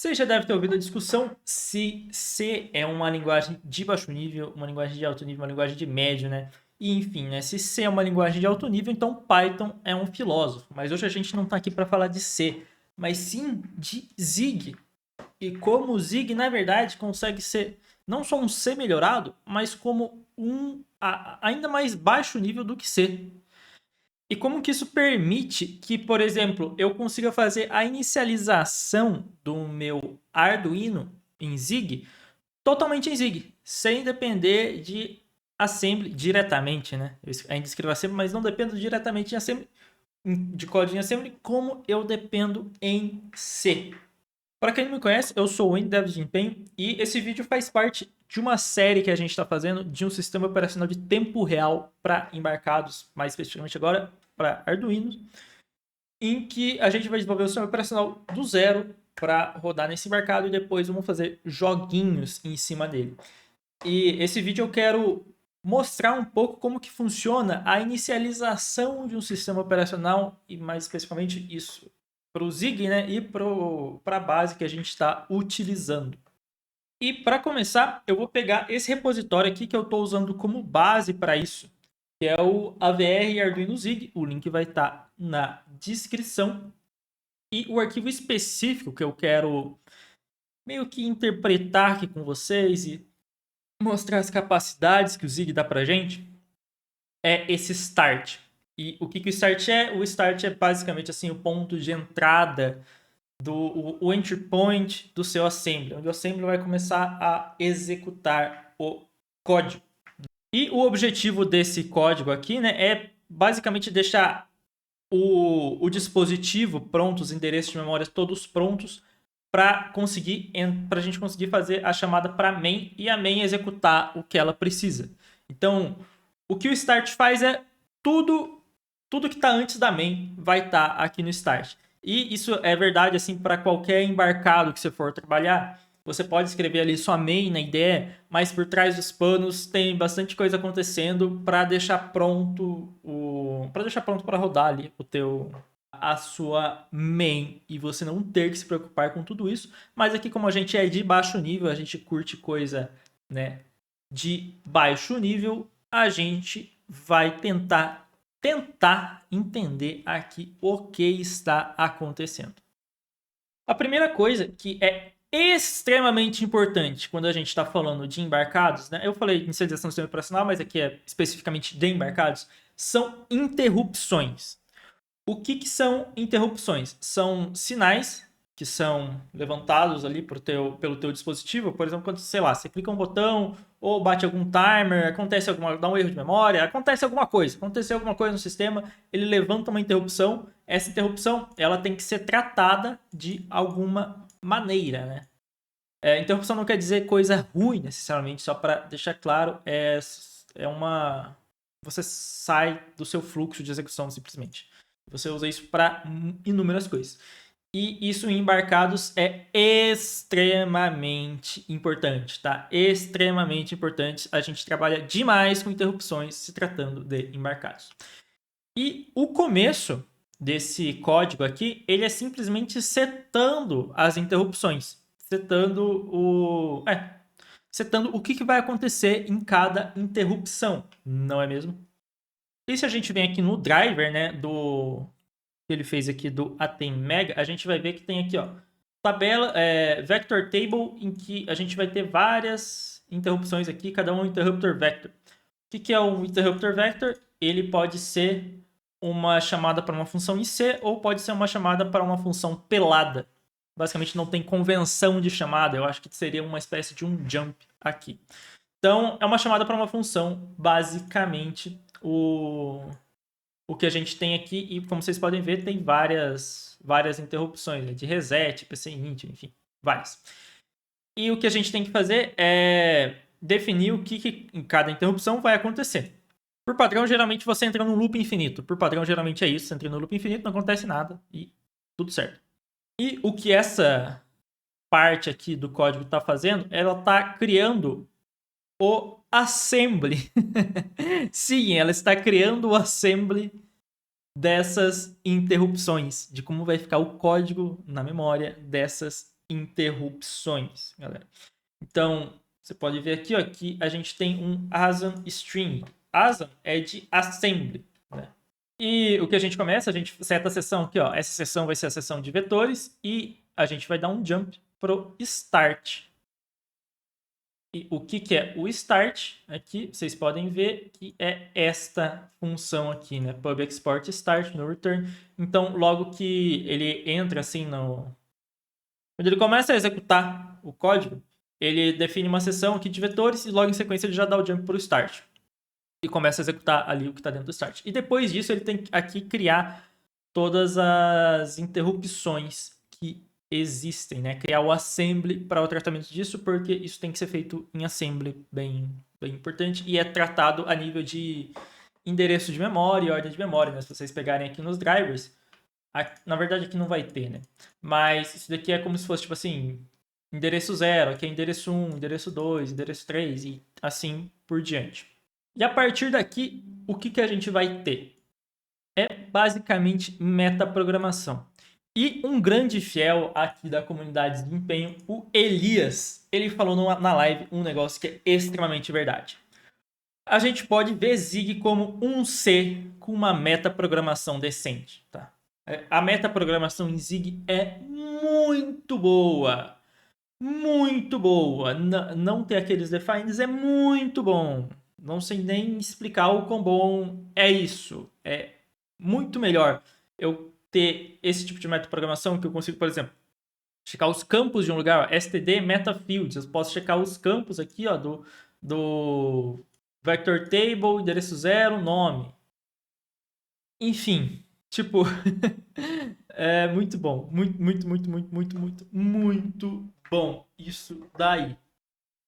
Você já deve ter ouvido a discussão se C é uma linguagem de baixo nível, uma linguagem de alto nível, uma linguagem de médio, né? E enfim, né? Se C é uma linguagem de alto nível, então Python é um filósofo. Mas hoje a gente não está aqui para falar de C, mas sim de Zig. E como o Zig, na verdade, consegue ser não só um C melhorado, mas como ainda mais baixo nível do que C. E como que isso permite que, por exemplo, eu consiga fazer a inicialização do meu Arduino em Zig totalmente em Zig, sem depender de assembly diretamente, né? Eu ainda escrevo assembly, mas não dependo diretamente de assembly, de código em assembly, como eu dependo em C. Para quem não me conhece, eu sou o Dev de Desempenho e esse vídeo faz parte de uma série que a gente está fazendo de um sistema operacional de tempo real para embarcados, mais especificamente agora para Arduino, em que a gente vai desenvolver o sistema operacional do zero para rodar nesse embarcado e depois vamos fazer joguinhos em cima dele. E esse vídeo eu quero mostrar um pouco como que funciona a inicialização de um sistema operacional e mais especificamente isso para o Zig, né, e para a base que a gente está utilizando. E para começar, eu vou pegar esse repositório aqui que eu estou usando como base para isso, que é o AVR Arduino Zig. O link vai estar na descrição. E o arquivo específico que eu quero meio que interpretar aqui com vocês e mostrar as capacidades que o Zig dá para gente é esse start. E o que o start é? O start é basicamente assim o ponto de entrada o entry point do seu assembly, onde o assembly vai começar a executar o código. E o objetivo desse código aqui, né, é basicamente deixar o dispositivo pronto, os endereços de memória todos prontos para a gente conseguir fazer a chamada para main e a main executar o que ela precisa. Então, o que o start faz é tudo que está antes da main vai estar aqui no start. E isso é verdade assim para qualquer embarcado que você for trabalhar. Você pode escrever ali sua main na IDE, mas por trás dos panos tem bastante coisa acontecendo para deixar pronto para rodar ali a sua main e você não ter que se preocupar com tudo isso. Mas aqui, como a gente é de baixo nível, a gente curte coisa, né, de baixo nível, a gente vai tentar entender aqui o que está acontecendo. A primeira coisa que é extremamente importante quando a gente está falando de embarcados, né? Eu falei inicialização do sistema operacional, mas aqui é especificamente de embarcados, são interrupções. O que são interrupções? São sinais que são levantados ali pelo teu dispositivo. Por exemplo, quando, sei lá, você clica um botão ou bate algum timer, dá um erro de memória, aconteceu alguma coisa no sistema, ele levanta uma interrupção. Essa interrupção, ela tem que ser tratada de alguma maneira, né? Interrupção não quer dizer coisa ruim, necessariamente, só para deixar claro, você sai do seu fluxo de execução, simplesmente. Você usa isso para inúmeras coisas. E isso em embarcados é extremamente importante, tá? Extremamente importante. A gente trabalha demais com interrupções se tratando de embarcados. E o começo desse código aqui, ele é simplesmente setando as interrupções. Setando o que vai acontecer em cada interrupção, não é mesmo? E se a gente vem aqui no driver, né, que ele fez aqui do ATmega, a gente vai ver que tem aqui, ó, tabela, vector table, em que a gente vai ter várias interrupções aqui, cada um interruptor vector. O que é um interruptor vector? Ele pode ser uma chamada para uma função IC ou pode ser uma chamada para uma função pelada. Basicamente não tem convenção de chamada, eu acho que seria uma espécie de um jump aqui. Então, é uma chamada para uma função, basicamente, o que a gente tem aqui, e como vocês podem ver, tem várias interrupções, né, de reset, PCInt, enfim, várias. E o que a gente tem que fazer é definir o que em cada interrupção vai acontecer. Por padrão, geralmente você entra num loop infinito. Por padrão, geralmente é isso, você entra no loop infinito, não acontece nada e tudo certo. E o que essa parte aqui do código está fazendo, ela está criando o assembly. Sim, ela está criando o assembly dessas interrupções, de como vai ficar o código na memória dessas interrupções, galera. Então, você pode ver aqui, ó, que a gente tem um ASM string. ASM é de assembly, né? E o que a gente começa, a gente seta a seção aqui, ó. Essa seção vai ser a seção de vetores e a gente vai dar um jump pro start. E o que é o start? Aqui vocês podem ver que é esta função aqui, né? Pub export start no return. Então, logo que ele entra assim no... Quando ele começa a executar o código, ele define uma seção aqui de vetores e logo em sequência ele já dá o jump para o start. E começa a executar ali o que está dentro do start. E depois disso ele tem que aqui criar todas as interrupções que existem, né? Criar o assembly para o tratamento disso, porque isso tem que ser feito em assembly, bem importante, e é tratado a nível de endereço de memória e ordem de memória, né? Se vocês pegarem aqui nos drivers, na verdade aqui não vai ter, né? Mas isso daqui é como se fosse, tipo assim, endereço 0, aqui é endereço 1, endereço 2, endereço 3 e assim por diante. E a partir daqui, o que a gente vai ter? É basicamente metaprogramação. E um grande fiel aqui da comunidade de desempenho, o Elias, ele falou na live um negócio que é extremamente verdade. A gente pode ver Zig como um C com uma metaprogramação decente, tá? A metaprogramação em Zig é muito boa. Muito boa. Não ter aqueles defines é muito bom. Não sei nem explicar o quão bom é isso. É muito melhor eu ter esse tipo de metaprogramação que eu consigo, por exemplo, checar os campos de um lugar, ó, std metafields. Eu posso checar os campos aqui, ó, do vector table, endereço 0, nome. Enfim, tipo, é muito bom. Muito bom isso daí.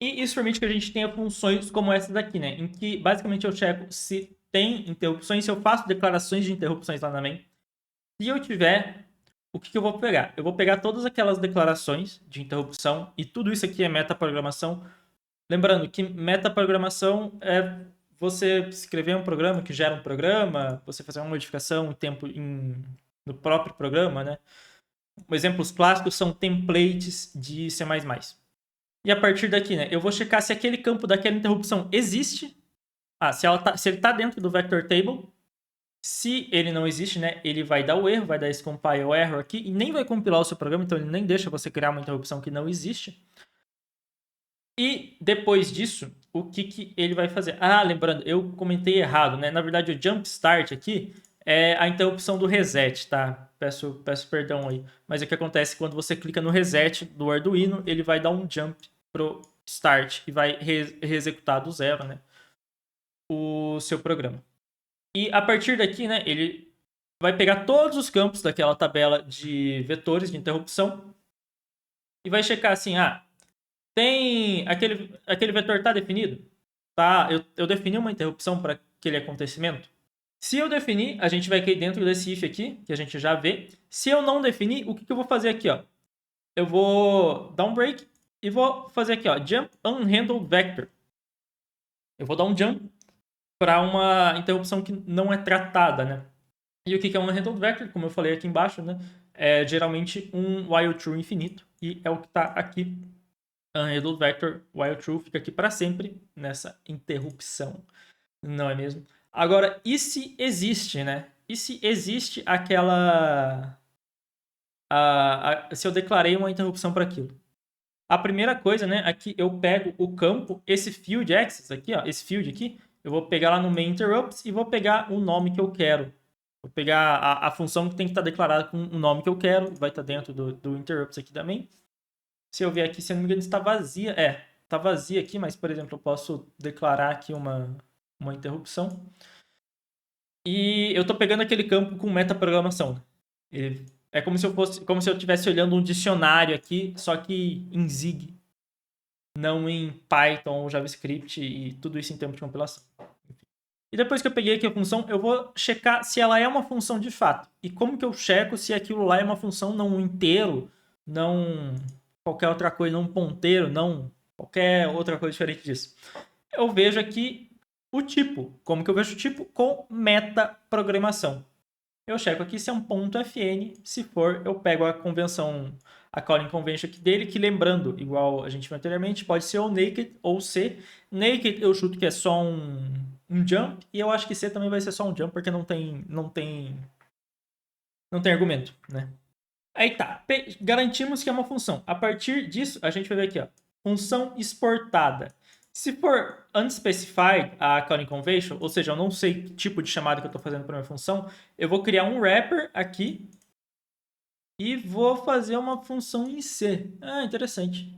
E isso permite que a gente tenha funções como essa daqui, né? Em que basicamente eu checo se tem interrupções, se eu faço declarações de interrupções lá na main. Se eu tiver, o que eu vou pegar? Eu vou pegar todas aquelas declarações de interrupção e tudo isso aqui é metaprogramação. Lembrando que metaprogramação é você escrever um programa que gera um programa, você fazer uma modificação no próprio programa, né? Exemplos clássicos são templates de C++. E a partir daqui, né, eu vou checar se aquele campo daquela interrupção existe. Se ele está dentro do vector table. Se ele não existe, né, ele vai dar o erro, vai dar esse compile error aqui e nem vai compilar o seu programa, então ele nem deixa você criar uma interrupção que não existe. E depois disso, o que ele vai fazer? Lembrando, eu comentei errado, né? Na verdade, o jump start aqui é a interrupção do reset, tá? Peço perdão aí. Mas o que acontece quando você clica no reset do Arduino, ele vai dar um jump pro start e vai reexecutar do zero, né? O seu programa. E a partir daqui, né, ele vai pegar todos os campos daquela tabela de vetores de interrupção e vai checar assim, tem aquele vetor está definido? Tá, eu defini uma interrupção para aquele acontecimento? Se eu definir, a gente vai cair dentro desse if aqui, que a gente já vê. Se eu não definir, o que eu vou fazer aqui, ó? Eu vou dar um break e vou fazer aqui, ó, jump unhandled vector. Eu vou dar um jump para uma interrupção que não é tratada, né? E o que é um unhandled vector? Como eu falei aqui embaixo, né? É geralmente um while true infinito e é o que está aqui. Unhandled vector while true fica aqui para sempre nessa interrupção, não é mesmo? Agora, e se existe, né? E se existe aquela... se eu declarei uma interrupção para aquilo? A primeira coisa, né? Aqui eu pego o campo, esse field access aqui, ó, esse field aqui, eu vou pegar lá no main interrupts e vou pegar o nome que eu quero. Vou pegar a função que tem que estar declarada com o nome que eu quero, vai estar dentro do interrupts aqui também. Se eu ver aqui, se eu não me engano, está vazia. Está vazia aqui, mas, por exemplo, eu posso declarar aqui uma interrupção. E eu estou pegando aquele campo com metaprogramação. É como se eu estivesse olhando um dicionário aqui, só que em Zig, não em Python ou JavaScript e tudo isso em tempo de compilação. E depois que eu peguei aqui a função, eu vou checar se ela é uma função de fato. E como que eu checo se aquilo lá é uma função, não um inteiro, não qualquer outra coisa, não um ponteiro, não qualquer outra coisa diferente disso. Eu vejo aqui o tipo. Como que eu vejo o tipo? Com metaprogramação. Eu checo aqui se é um ponto .fn. Se for, eu pego a convenção, a calling convention aqui dele, que lembrando, igual a gente viu anteriormente, pode ser ou naked ou C. Naked eu chuto que é só um jump, e eu acho que C também vai ser só um jump, porque não tem argumento, né? Aí tá, garantimos que é uma função. A partir disso, a gente vai ver aqui, ó, função exportada. Se for unspecified a calling convention, ou seja, eu não sei que tipo de chamada que eu estou fazendo para minha função, eu vou criar um wrapper aqui e vou fazer uma função em C. Ah, interessante.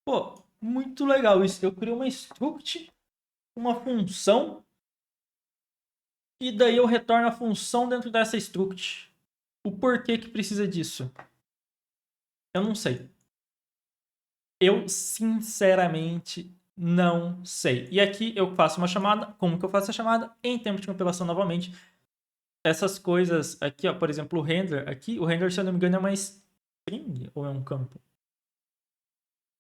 Pô, muito legal isso. Eu crio uma struct, uma função, e daí eu retorno a função dentro dessa struct. O porquê que precisa disso? Eu não sei. Eu, sinceramente, não sei. E aqui eu faço uma chamada. Como que eu faço a chamada? Em tempo de compilação novamente. Essas coisas aqui, ó, por exemplo, o render aqui. O render, se eu não me engano, é uma string ou é um campo?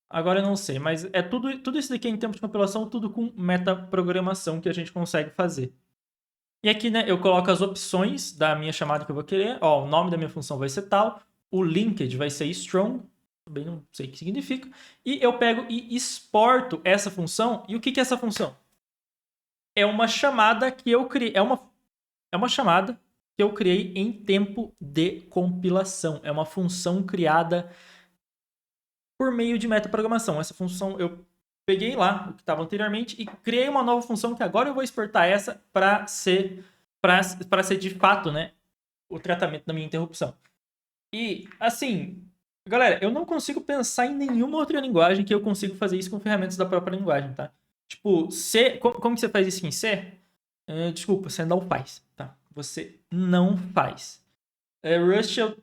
Agora eu não sei, mas é tudo isso daqui é em tempo de compilação, tudo com metaprogramação que a gente consegue fazer. E aqui, né, eu coloco as opções da minha chamada que eu vou querer. Ó, o nome da minha função vai ser tal. O linked vai ser strong. Também não sei o que significa. E eu pego e exporto essa função. E o que é essa função? É uma chamada que eu criei. É uma chamada que eu criei em tempo de compilação. É uma função criada por meio de metaprogramação. Essa função eu peguei lá, o que estava anteriormente, e criei uma nova função que agora eu vou exportar essa para ser de fato, né, o tratamento da minha interrupção. E, assim, galera, eu não consigo pensar em nenhuma outra linguagem que eu consiga fazer isso com ferramentas da própria linguagem, tá? Tipo, C, como que você faz isso em C? Desculpa, você não faz, tá? Você não faz. Rust, eu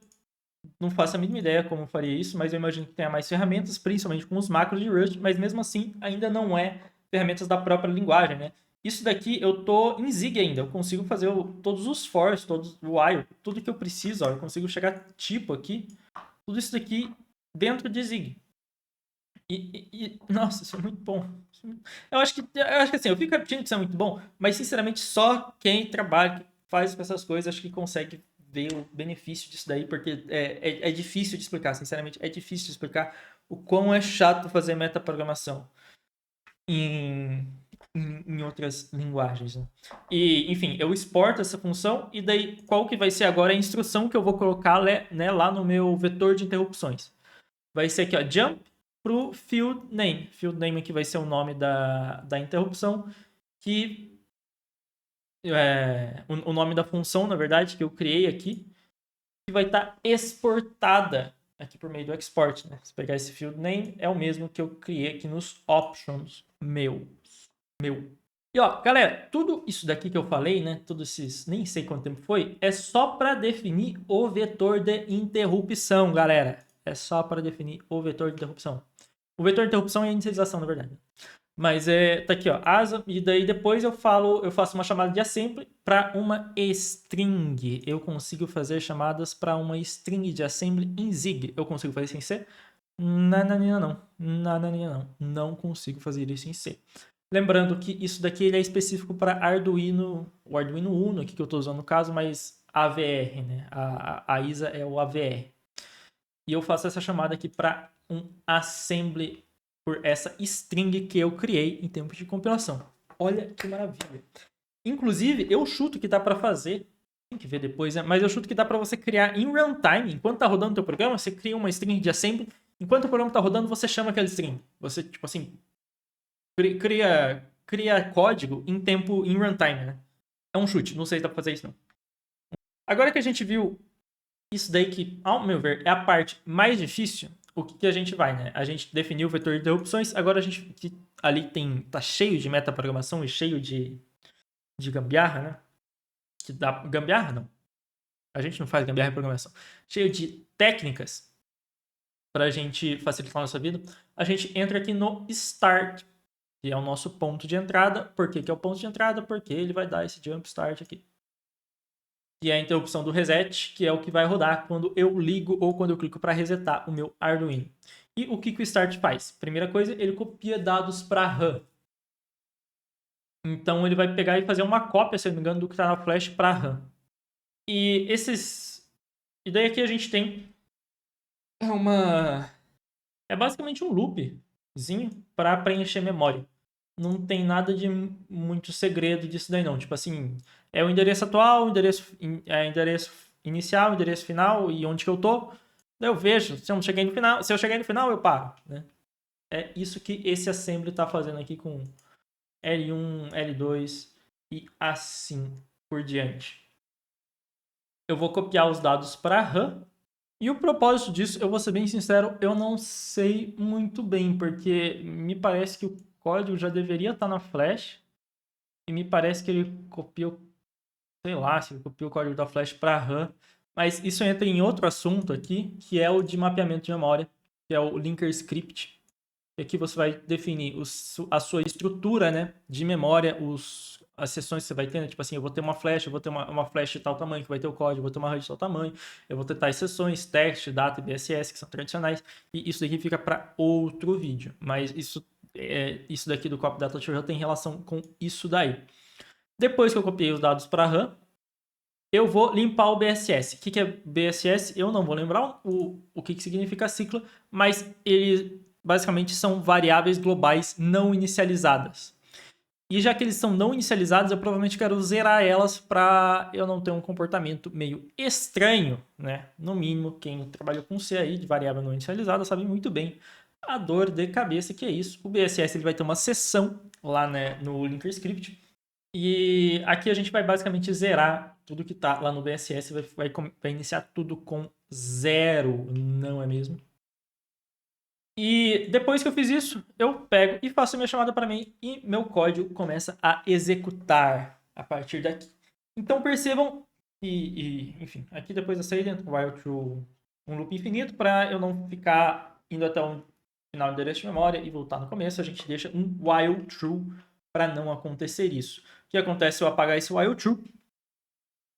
não faço a mínima ideia como eu faria isso, mas eu imagino que tenha mais ferramentas, principalmente com os macros de Rust, mas mesmo assim ainda não é ferramentas da própria linguagem, né? Isso daqui eu tô em Zig ainda, eu consigo fazer todos os fors, todos o while, tudo que eu preciso, ó, eu consigo chegar tipo aqui, tudo isso daqui dentro de Zig. Nossa, isso é muito bom. Eu acho que assim, eu fico repetindo que isso é muito bom, mas sinceramente só quem trabalha, que faz com essas coisas, acho que consegue ver o benefício disso daí, porque é difícil de explicar, sinceramente, é difícil de explicar o quão é chato fazer metaprogramação em, em outras linguagens, né? E, enfim, eu exporto essa função e daí qual que vai ser agora a instrução que eu vou colocar, né, lá no meu vetor de interrupções? Vai ser aqui, ó, jump pro field name. Field name aqui vai ser o nome da interrupção, que o nome da função, na verdade, que eu criei aqui, que vai estar exportada aqui por meio do export, né? Se pegar esse field name, é o mesmo que eu criei aqui nos options meu. E ó, galera, tudo isso daqui que eu falei, né? Todos esses, nem sei quanto tempo foi, é só para definir o vetor de interrupção, galera. É só para definir o vetor de interrupção. O vetor de interrupção é a inicialização, na verdade. Mas tá aqui, ó, asa, e daí depois eu faço uma chamada de assembly para uma string. Eu consigo fazer chamadas para uma string de assembly em Zig. Eu consigo fazer isso em C? Nananina não. Nananina não. Não consigo fazer isso em C. Lembrando que isso daqui ele é específico para Arduino, o Arduino Uno aqui que eu estou usando no caso, mas AVR, né? A ISA é o AVR. E eu faço essa chamada aqui para um assembly por essa string que eu criei em tempo de compilação. Olha que maravilha. Inclusive, eu chuto que dá para fazer, tem que ver depois, né? Mas eu chuto que dá para você criar em runtime, enquanto tá rodando o teu programa, você cria uma string de assembly, enquanto o programa tá rodando, você chama aquela string. Você, tipo assim, cria código em tempo, em runtime, né? É um chute, não sei se dá pra fazer isso não. Agora que a gente viu isso daí que, ao meu ver, é a parte mais difícil, o que a gente vai, né? A gente definiu o vetor de interrupções, agora a gente que ali tá cheio de metaprogramação e cheio de gambiarra, né? Que dá gambiarra não. A gente não faz gambiarra em programação. Cheio de técnicas pra gente facilitar a nossa vida. A gente entra aqui no start, que é o nosso ponto de entrada. Por que é o ponto de entrada? Porque ele vai dar esse jump start aqui. Que é a interrupção do reset, que é o que vai rodar quando eu ligo ou quando eu clico para resetar o meu Arduino. E o que o start faz? Primeira coisa, ele copia dados para RAM. Então ele vai pegar e fazer uma cópia, se não me engano, do que está na flash para RAM. E daí aqui a gente tem É uma... É basicamente um loopzinho para preencher memória. Não tem nada de muito segredo disso daí não. Tipo assim, é o endereço atual, o endereço inicial, o endereço final e onde que eu tô. Daí eu vejo, se eu não cheguei no final, se eu cheguei no final, eu paro, né? É isso que esse assembly está fazendo aqui com L1, L2 e assim por diante. Eu vou copiar os dados para RAM. E o propósito disso, eu vou ser bem sincero, eu não sei muito bem, porque me parece que o código já deveria estar na flash e me parece que ele copiou, sei lá, se ele copiou o código da flash para RAM. Mas isso entra em outro assunto aqui, que é o de mapeamento de memória, que é o linker script. E aqui você vai definir a sua estrutura, né, de memória, as sessões que você vai ter, né? Tipo assim, eu vou ter uma flash, eu vou ter uma flash de tal tamanho que vai ter o código, eu vou ter uma RAM de tal tamanho, eu vou ter tais sessões, text, data e BSS, que são tradicionais, e isso daqui fica para outro vídeo. Mas isso daqui do Copy Data já tem relação com isso daí. Depois que eu copiei os dados para RAM, eu vou limpar o BSS. O que é BSS? Eu não vou lembrar o que significa ciclo, mas ele basicamente são variáveis globais não inicializadas. E já que eles são não inicializados, eu provavelmente quero zerar elas para eu não ter um comportamento meio estranho, né? No mínimo, quem trabalhou com C aí, de variável não inicializada, sabe muito bem a dor de cabeça que é isso. O BSS ele vai ter uma seção lá, né, no linker script. E aqui a gente vai basicamente zerar tudo que está lá no BSS, vai iniciar tudo com zero, não é mesmo? E depois que eu fiz isso, eu pego e faço a minha chamada para mim e meu código começa a executar a partir daqui. Então percebam enfim, aqui depois da saída, while through um loop infinito para eu não ficar indo até um final do endereço de memória e voltar no começo, a gente deixa um while true para não acontecer isso. O que acontece se eu apagar esse while true?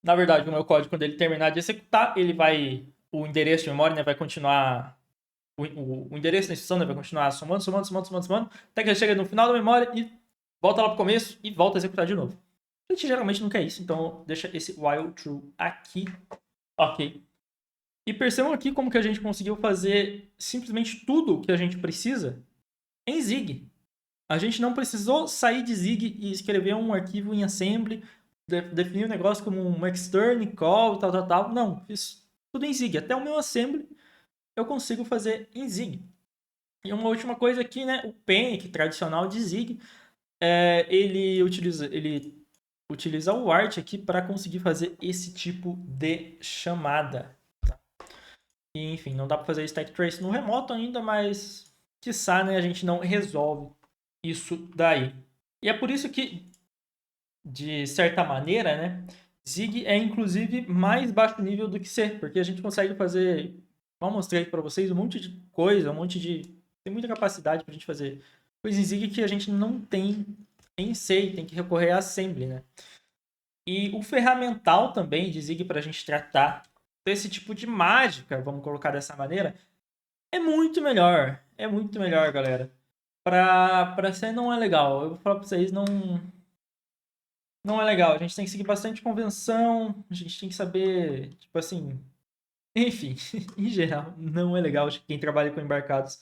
Na verdade, o meu código, quando ele terminar de executar, o endereço de memória, né, vai continuar o endereço da instrução, né, vai continuar somando, até que ele chega no final da memória e volta lá pro começo e volta a executar de novo. A gente geralmente não quer isso, então deixa esse while true aqui. Ok. E percebam aqui como que a gente conseguiu fazer simplesmente tudo o que a gente precisa em Zig. A gente não precisou sair de Zig e escrever um arquivo em assembly, definir o negócio como um extern call, tal. Não, fiz tudo em Zig. Até o meu assembly eu consigo fazer em Zig. E uma última coisa aqui, né? O Panic tradicional de Zig, ele utiliza o Art aqui para conseguir fazer esse tipo de chamada. Tá? E, enfim, não dá para fazer stack trace no remoto ainda, mas quiçá, né, a gente não resolve isso daí. E é por isso que, de certa maneira, né, Zig é inclusive mais baixo nível do que C, porque a gente consegue fazer, como eu mostrei para vocês, um monte de coisa, tem muita capacidade para a gente fazer coisas em Zig que a gente não tem em C, e tem que recorrer a assembly, né? E o ferramental também de Zig para a gente tratar desse tipo de mágica, vamos colocar dessa maneira, é muito melhor, galera. Para C não é legal. Eu vou falar para vocês, não é legal. A gente tem que seguir bastante convenção, a gente tem que saber, tipo assim, enfim, em geral, não é legal. Acho que quem trabalha com embarcados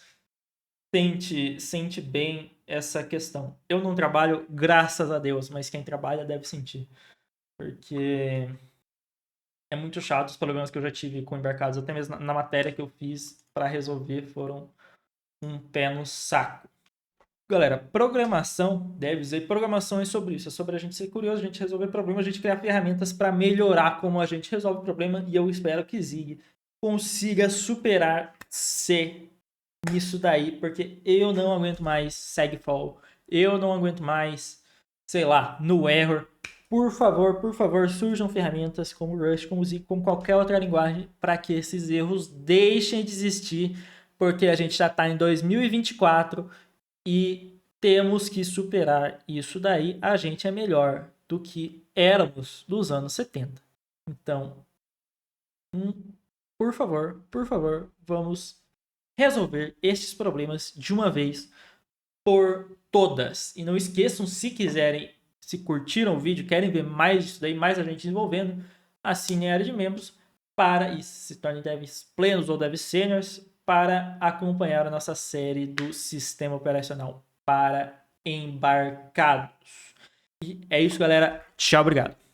sente bem essa questão. Eu não trabalho, graças a Deus, mas quem trabalha deve sentir. Porque é muito chato os problemas que eu já tive com embarcados, até mesmo na matéria que eu fiz para resolver foram um pé no saco. Galera, programação, deve dizer, programação é sobre isso, é sobre a gente ser curioso, a gente resolver problemas, a gente criar ferramentas para melhorar como a gente resolve o problema e eu espero que Zig consiga superar C nisso daí, porque eu não aguento mais Segfall, eu não aguento mais, sei lá, no Error. Por favor, surjam ferramentas como Rust, como Zig, como qualquer outra linguagem para que esses erros deixem de existir, porque a gente já está em 2024 e temos que superar isso daí. A gente é melhor do que éramos dos anos 70. Então, por favor, vamos resolver estes problemas de uma vez por todas. E não esqueçam, se quiserem, se curtiram o vídeo, querem ver mais disso daí, mais a gente desenvolvendo, assinem a área de membros para e se tornem devs plenos ou devs seniors para acompanhar a nossa série do sistema operacional para embarcados. E é isso, galera. Tchau, obrigado.